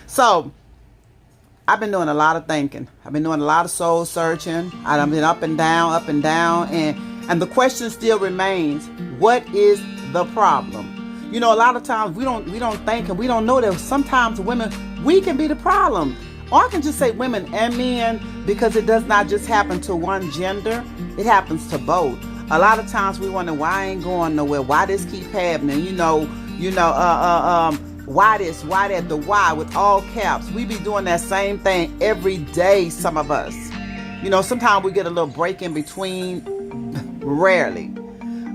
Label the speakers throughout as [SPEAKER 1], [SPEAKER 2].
[SPEAKER 1] So I've been doing a lot of thinking. I've been doing a lot of soul searching. I've been up and down, and the question still remains: what is the problem? You know, a lot of times we don't think and we don't know that sometimes women, we can be the problem. Or I can just say women and men, because it does not just happen to one gender. It happens to both. A lot of times we wonder why I ain't going nowhere, why this keep happening, why this, why that, the why with all caps. We be doing that same thing every day, some of us. You know, sometimes we get a little break in between, rarely.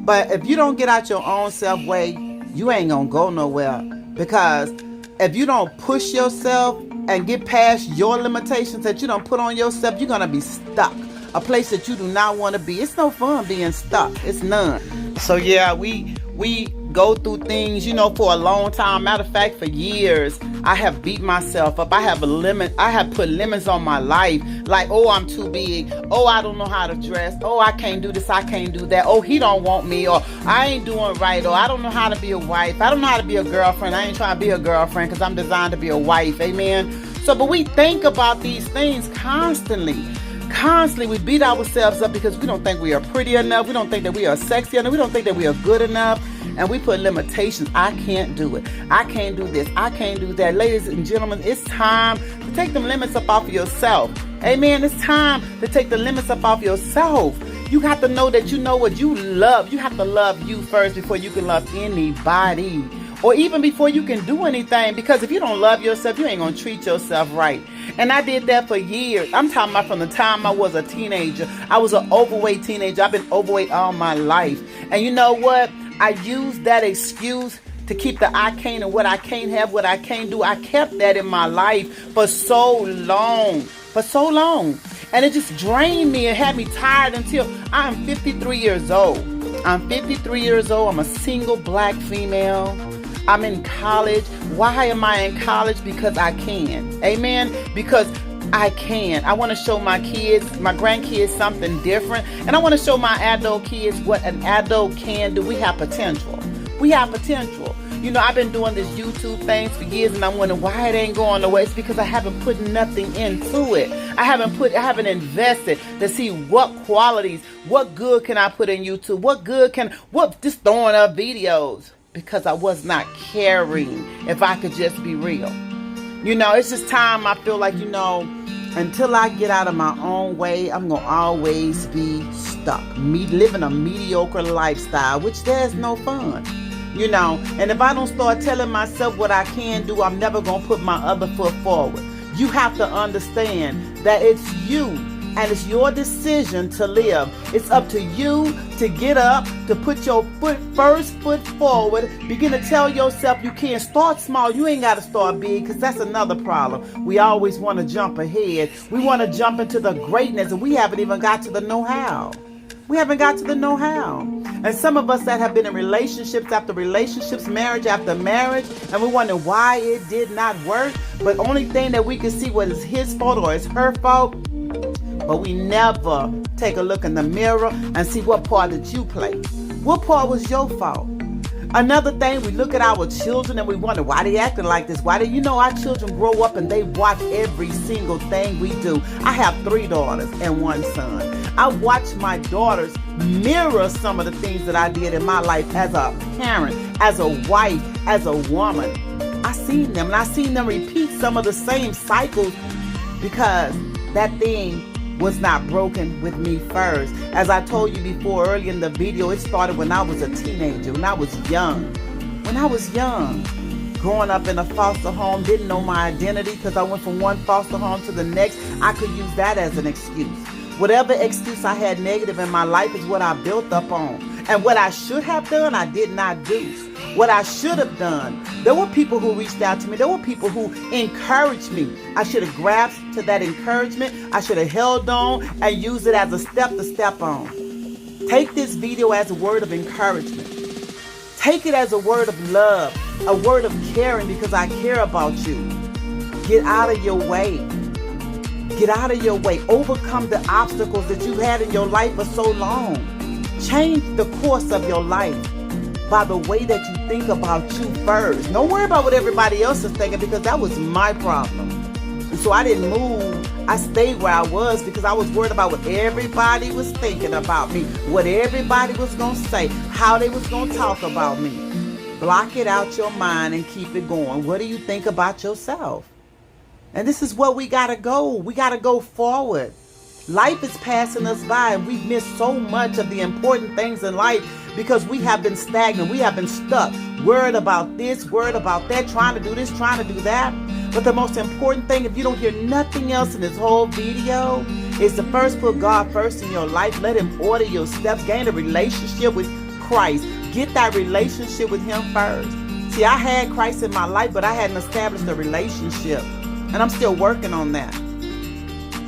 [SPEAKER 1] But if you don't get out your own self way, you ain't gonna go nowhere. Because if you don't push yourself and get past your limitations that you don't put on yourself, you're gonna be stuck. A place that you do not want to be. It's no fun being stuck. It's none. So yeah, we go through things, for a long time. Matter of fact, for years, I have beat myself up. I have put limits on my life. Like, oh, I'm too big. Oh, I don't know how to dress. Oh, I can't do this. I can't do that. Oh, he don't want me. Or I ain't doing right. Or I don't know how to be a wife. I don't know how to be a girlfriend. I ain't trying to be a girlfriend because I'm designed to be a wife. Amen. So, but we think about these things constantly. Constantly, we beat ourselves up because we don't think we are pretty enough. We don't think that we are sexy enough. We don't think that we are good enough. And we put limitations. I can't do it. I can't do this. I can't do that. Ladies and gentlemen, it's time to take them limits up off of yourself. Amen. It's time to take the limits up off yourself. You have to know that you know what you love. You have to love you first before you can love anybody. Or even before you can do anything. Because if you don't love yourself, you ain't going to treat yourself right. And I did that for years. I'm talking about from the time I was a teenager. I was an overweight teenager. I've been overweight all my life. And you know what? I used that excuse to keep the I can't and what I can't have, what I can't do. I kept that in my life for so long. For so long. And it just drained me and had me tired until I'm 53 years old. I'm 53 years old. I'm a single black female. I'm in college. Why am I in college? Because I can. Amen? Because I can. I want to show my kids, my grandkids, something different. And I want to show my adult kids what an adult can do. We have potential. We have potential. I've been doing this YouTube thing for years, and I'm wondering why it ain't going nowhere. It's because I haven't put nothing into it. I haven't invested to see what qualities, what good can I put in YouTube? Just throwing up videos. Because I was not caring, if I could just be real. It's just time. I feel like, until I get out of my own way, I'm going to always be stuck. Me living a mediocre lifestyle, which there's no fun. And if I don't start telling myself what I can do, I'm never going to put my other foot forward. You have to understand that it's you. And it's your decision to live. It's up to you to get up, to put your first foot forward. Begin to tell yourself you can. Start small. You ain't got to start big, because that's another problem. We always want to jump ahead. We want to jump into the greatness, and we haven't even got to the know-how. We haven't got to the know-how. And some of us that have been in relationships after relationships, marriage after marriage, and we wonder why it did not work. But only thing that we can see was his fault or it's her fault. But we never take a look in the mirror and see what part did you play. What part was your fault? Another thing, we look at our children and we wonder why they acting like this. Why our children grow up and they watch every single thing we do. I have 3 daughters and 1 son. I watch my daughters mirror some of the things that I did in my life as a parent, as a wife, as a woman. I seen them, and I seen them repeat some of the same cycles because that thing was not broken with me first. As I told you before earlier in the video, it started when I was a teenager, when I was young. Growing up in a foster home, didn't know my identity because I went from one foster home to the next. I could use that as an excuse. Whatever excuse I had negative in my life is what I built up on. And what I should have done, I did not do. What I should have done, there were people who reached out to me. There were people who encouraged me. I should have grasped to that encouragement. I should have held on and used it as a step to step on. Take this video as a word of encouragement. Take it as a word of love, a word of caring, because I care about you. Get out of your way. Get out of your way. Overcome the obstacles that you had in your life for so long. Change the course of your life. by the way that you think about you first. Don't worry about what everybody else is thinking, because that was my problem. And so I didn't move. I stayed where I was because I was worried about what everybody was thinking about me, what everybody was going to say, how they was going to talk about me. Block it out your mind and keep it going. What do you think about yourself? And this is where we got to go. We got to go forward. Life is passing us by, and we've missed so much of the important things in life because we have been stagnant. We have been stuck, worried about this, worried about that, trying to do this, trying to do that. But the most important thing, if you don't hear nothing else in this whole video, is to first put God first in your life. Let him order your steps. Gain a relationship with Christ. Get that relationship with him first. See, I had Christ in my life, but I hadn't established a relationship. And I'm still working on that.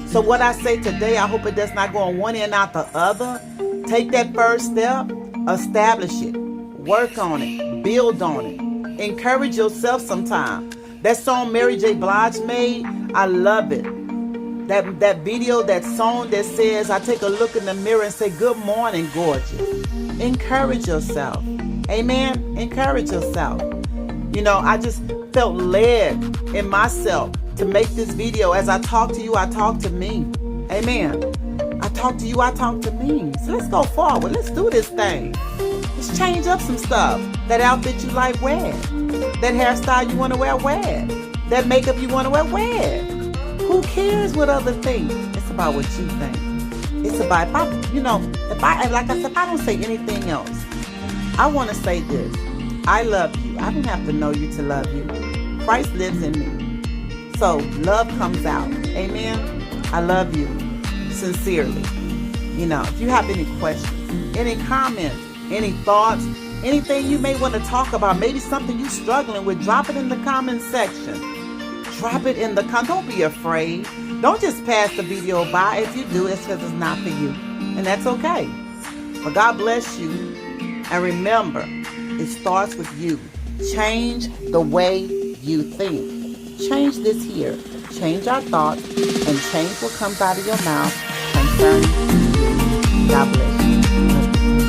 [SPEAKER 1] So what I say today, I hope it does not go on one end out the other. Take that first step. Establish it. Work on it. Build on it. Encourage yourself sometime. That song Mary J. Blige made, I love it. That video, that song that says, I take a look in the mirror and say, good morning, gorgeous. Encourage yourself. Amen? Encourage yourself. You know, I just felt led in myself to make this video. As I talk to you, I talk to me. Amen. I talk to you, I talk to me. So let's go forward. Let's do this thing. Let's change up some stuff. That outfit you like, wear. That hairstyle you want to wear, wear. That makeup you want to wear, wear. Who cares what other things? It's about what you think. It's about, like I said, if I don't say anything else, I want to say this. I love you. I don't have to know you to love you. Christ lives in me. So love comes out. Amen. I love you sincerely. You know, if you have any questions, any comments, any thoughts, anything you may want to talk about, maybe something you're struggling with, drop it in the comment section. Drop it in the comments. Don't be afraid. Don't just pass the video by. If you do, it's because it's not for you. And that's okay. But God bless you. And remember, it starts with you. Change the way you think. Change this here. Change our thoughts and change what comes out of your mouth concerning you. God bless you.